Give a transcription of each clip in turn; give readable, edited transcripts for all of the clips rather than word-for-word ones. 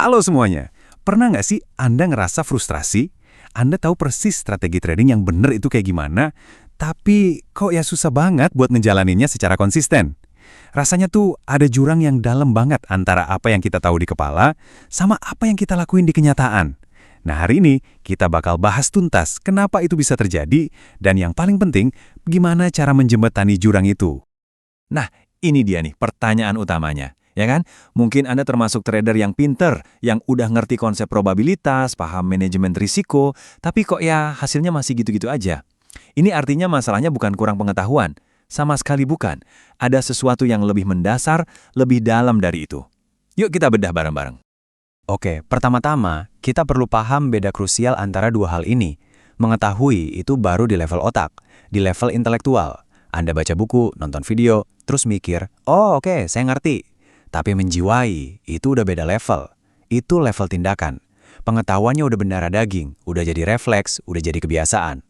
Halo semuanya, pernah nggak sih Anda ngerasa frustrasi? Anda tahu persis strategi trading yang bener itu kayak gimana, tapi kok ya susah banget buat ngejalaninnya secara konsisten. Rasanya tuh ada jurang yang dalam banget antara apa yang kita tahu di kepala sama apa yang kita lakuin di kenyataan. Nah hari ini kita bakal bahas tuntas kenapa itu bisa terjadi dan yang paling penting, gimana cara menjembatani jurang itu. Nah, ini dia nih pertanyaan utamanya. Ya kan? Mungkin Anda termasuk trader yang pinter, yang udah ngerti konsep probabilitas, paham manajemen risiko, tapi kok ya hasilnya masih gitu-gitu aja. Ini artinya masalahnya bukan kurang pengetahuan. Sama sekali bukan. Ada sesuatu yang lebih mendasar, lebih dalam dari itu. Yuk kita bedah bareng-bareng. Oke, pertama-tama, kita perlu paham beda krusial antara dua hal ini. Mengetahui itu baru di level otak, di level intelektual. Anda baca buku, nonton video, terus mikir, oh oke, saya ngerti. Tapi menjiwai, itu udah beda level. Itu level tindakan. Pengetahuannya udah bendara daging, udah jadi refleks, udah jadi kebiasaan.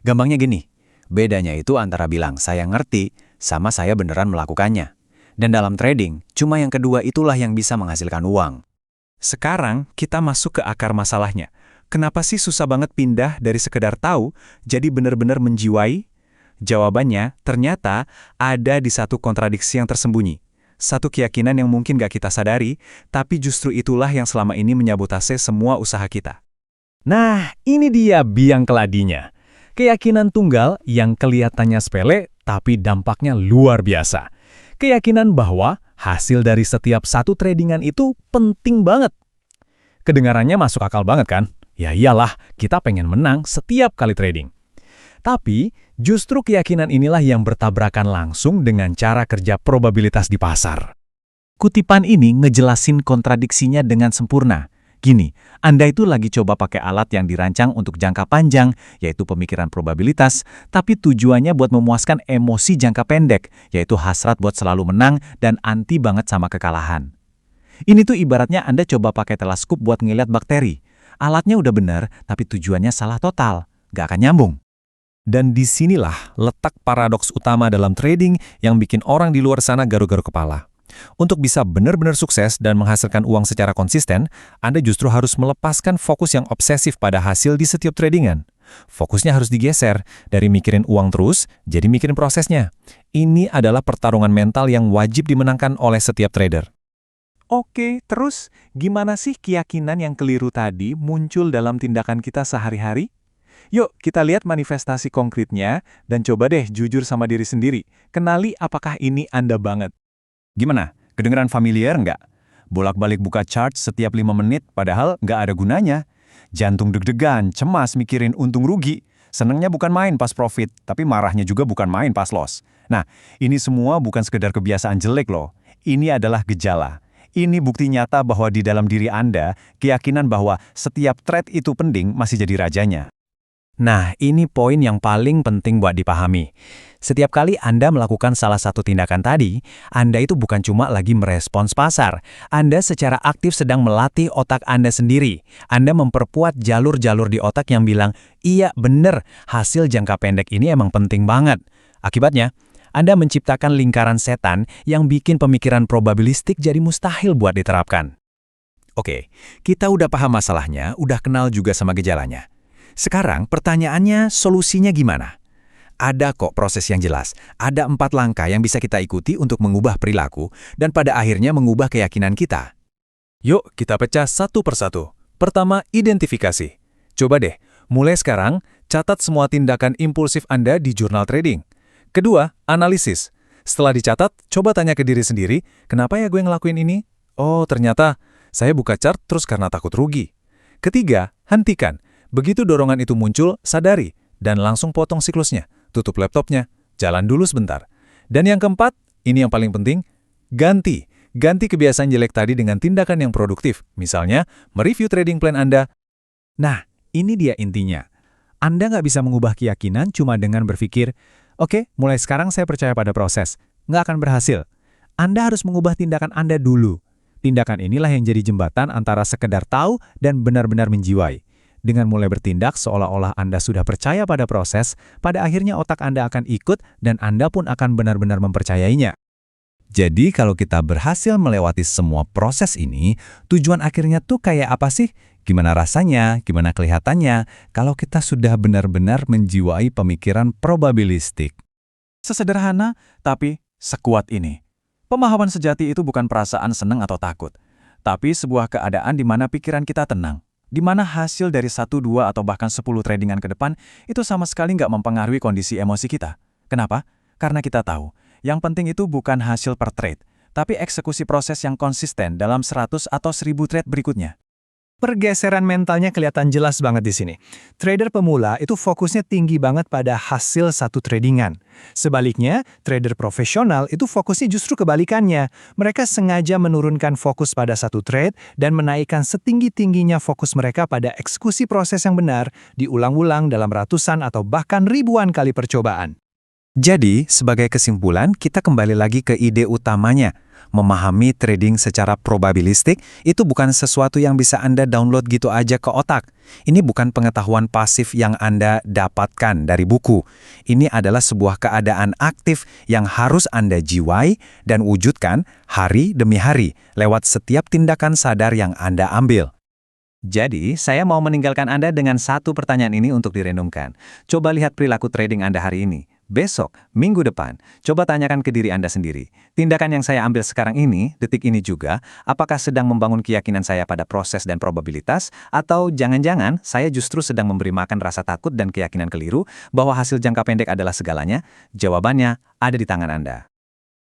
Gampangnya gini, bedanya itu antara bilang saya ngerti sama saya beneran melakukannya. Dan dalam trading, cuma yang kedua itulah yang bisa menghasilkan uang. Sekarang kita masuk ke akar masalahnya. Kenapa sih susah banget pindah dari sekedar tahu jadi benar-benar menjiwai? Jawabannya ternyata ada di satu kontradiksi yang tersembunyi. Satu keyakinan yang mungkin gak kita sadari, tapi justru itulah yang selama ini menyabotase semua usaha kita. Nah, ini dia biang keladinya. Keyakinan tunggal yang kelihatannya sepele, tapi dampaknya luar biasa. Keyakinan bahwa hasil dari setiap satu tradingan itu penting banget. Kedengarannya masuk akal banget kan? Ya iyalah, kita pengen menang setiap kali trading. Tapi, justru keyakinan inilah yang bertabrakan langsung dengan cara kerja probabilitas di pasar. Kutipan ini ngejelasin kontradiksinya dengan sempurna. Gini, Anda itu lagi coba pakai alat yang dirancang untuk jangka panjang, yaitu pemikiran probabilitas, tapi tujuannya buat memuaskan emosi jangka pendek, yaitu hasrat buat selalu menang dan anti banget sama kekalahan. Ini tuh ibaratnya Anda coba pakai teleskop buat ngeliat bakteri. Alatnya udah bener, tapi tujuannya salah total. Gak akan nyambung. Dan disinilah letak paradoks utama dalam trading yang bikin orang di luar sana garu-garu kepala. Untuk bisa benar-benar sukses dan menghasilkan uang secara konsisten, Anda justru harus melepaskan fokus yang obsesif pada hasil di setiap tradingan. Fokusnya harus digeser dari mikirin uang terus, jadi mikirin prosesnya. Ini adalah pertarungan mental yang wajib dimenangkan oleh setiap trader. Oke, terus gimana sih keyakinan yang keliru tadi muncul dalam tindakan kita sehari-hari? Yuk, kita lihat manifestasi konkretnya dan coba deh jujur sama diri sendiri. Kenali apakah ini Anda banget. Gimana? Kedengeran familiar nggak? Bolak-balik buka chart setiap 5 menit padahal nggak ada gunanya. Jantung deg-degan, cemas mikirin untung rugi. Senengnya bukan main pas profit, tapi marahnya juga bukan main pas loss. Nah, ini semua bukan sekedar kebiasaan jelek loh. Ini adalah gejala. Ini bukti nyata bahwa di dalam diri Anda, keyakinan bahwa setiap trade itu penting masih jadi rajanya. Nah, ini poin yang paling penting buat dipahami. Setiap kali Anda melakukan salah satu tindakan tadi, Anda itu bukan cuma lagi merespons pasar. Anda secara aktif sedang melatih otak Anda sendiri. Anda memperkuat jalur-jalur di otak yang bilang, iya bener, hasil jangka pendek ini emang penting banget. Akibatnya, Anda menciptakan lingkaran setan yang bikin pemikiran probabilistik jadi mustahil buat diterapkan. Oke, kita udah paham masalahnya, udah kenal juga sama gejalanya. Sekarang pertanyaannya solusinya gimana? Ada kok proses yang jelas. Ada 4 langkah yang bisa kita ikuti untuk mengubah perilaku dan pada akhirnya mengubah keyakinan kita. Yuk kita pecah satu persatu. Pertama, identifikasi. Coba deh, mulai sekarang catat semua tindakan impulsif Anda di jurnal trading. Kedua, analisis. Setelah dicatat, coba tanya ke diri sendiri, kenapa ya gue ngelakuin ini? Oh, ternyata saya buka chart terus karena takut rugi. Ketiga, hentikan. Begitu dorongan itu muncul, sadari, dan langsung potong siklusnya. Tutup laptopnya, jalan dulu sebentar. Dan yang keempat, ini yang paling penting, ganti. Ganti kebiasaan jelek tadi dengan tindakan yang produktif. Misalnya, mereview trading plan Anda. Nah, ini dia intinya. Anda nggak bisa mengubah keyakinan cuma dengan berpikir, oke, mulai sekarang saya percaya pada proses. Nggak akan berhasil. Anda harus mengubah tindakan Anda dulu. Tindakan inilah yang jadi jembatan antara sekedar tahu dan benar-benar menjiwai. Dengan mulai bertindak seolah-olah Anda sudah percaya pada proses, pada akhirnya otak Anda akan ikut dan Anda pun akan benar-benar mempercayainya. Jadi kalau kita berhasil melewati semua proses ini, tujuan akhirnya tuh kayak apa sih? Gimana rasanya? Gimana kelihatannya? Kalau kita sudah benar-benar menjiwai pemikiran probabilistik. Sesederhana, tapi sekuat ini. Pemahaman sejati itu bukan perasaan senang atau takut, tapi sebuah keadaan di mana pikiran kita tenang, di mana hasil dari 1, 2, atau bahkan 10 tradingan ke depan itu sama sekali nggak mempengaruhi kondisi emosi kita. Kenapa? Karena kita tahu, yang penting itu bukan hasil per trade, tapi eksekusi proses yang konsisten dalam 100 atau 1000 trade berikutnya. Pergeseran mentalnya kelihatan jelas banget di sini. Trader pemula itu fokusnya tinggi banget pada hasil satu tradingan. Sebaliknya, trader profesional itu fokusnya justru kebalikannya. Mereka sengaja menurunkan fokus pada satu trade dan menaikkan setinggi-tingginya fokus mereka pada eksekusi proses yang benar, diulang-ulang dalam ratusan atau bahkan ribuan kali percobaan. Jadi, sebagai kesimpulan, kita kembali lagi ke ide utamanya. Memahami trading secara probabilistik itu bukan sesuatu yang bisa Anda download gitu aja ke otak. Ini bukan pengetahuan pasif yang Anda dapatkan dari buku. Ini adalah sebuah keadaan aktif yang harus Anda jiwai dan wujudkan hari demi hari lewat setiap tindakan sadar yang Anda ambil. Jadi, saya mau meninggalkan Anda dengan satu pertanyaan ini untuk direnungkan. Coba lihat perilaku trading Anda hari ini. Besok, minggu depan, coba tanyakan ke diri Anda sendiri. Tindakan yang saya ambil sekarang ini, detik ini juga, apakah sedang membangun keyakinan saya pada proses dan probabilitas, atau jangan-jangan saya justru sedang memberi makan rasa takut dan keyakinan keliru bahwa hasil jangka pendek adalah segalanya? Jawabannya ada di tangan Anda.